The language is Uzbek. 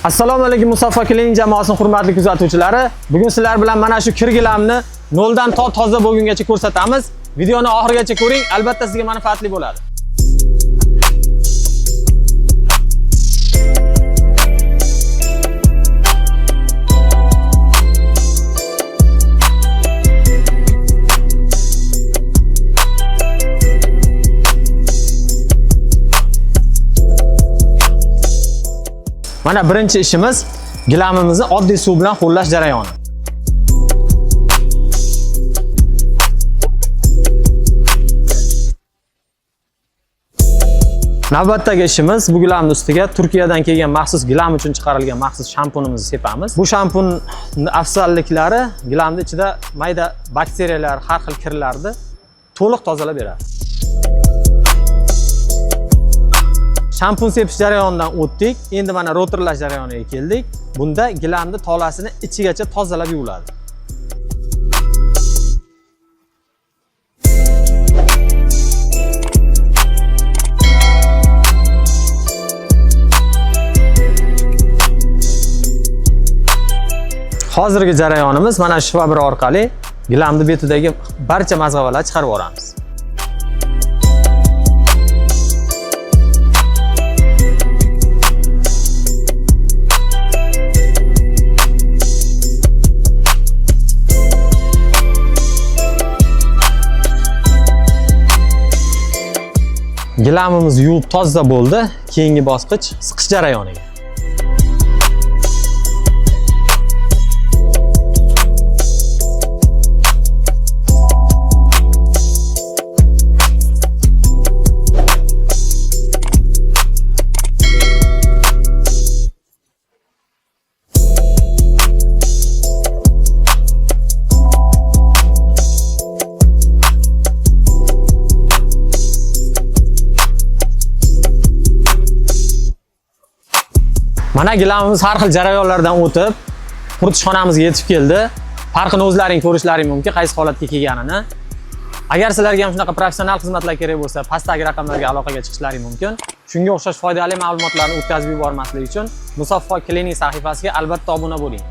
Assalomu alaykum Musaffo klinik jamoasining hurmatli kuzatuvchilari. Bugun sizlar bilan mana shu kir gilamni noldan to toza bo'lgungacha ko'rsatamiz. Videoni oxirigacha ko'ring, albatta sizga manfaatli bo'ladi. Mana birinchi ishimiz gilamimizni oddiy suv bilan ho'llash jarayoni. Navbatdagi ishimiz bu gilamning ustiga Turkiyadan kelgan maxsus gilam uchun chiqarilgan maxsus shampunimizni sepamiz. Bu shampun afzalliklari gilamning ichida mayda bakteriyalar, har xil kirlarni to'liq tozalab beradi. Shampun sepish jarayonidan o'tdik. Endi mana rotorlash jarayoniga keldik. Bunda gilamni tolasini ichigacha tozalab yuviladi. Hozirgi jarayonimiz mana shu shvabra orqali gilamni betidagi barcha mazg'avalarni chiqarib yuboramiz. Gilamimiz yuvib toza bo'ldi. Keyingi bosqich siqish jarayoniga. Mana gilamimiz har xil jarayonlardan o'tib, quritishxonamizga yetib keldi. Farqini o'zlaring ko'rishlaring mumkin, qaysi holatga kelganini. Agar sizlarga ham shunaqa professional xizmatlar kerak bo'lsa, pastdagi raqamlarga aloqaga chiqishlaring mumkin. Shunga o'xshash foydali ma'lumotlarni o'tkazib yubormaslik uchun Musaffo klinik sahifasiga albatta obuna bo'ling.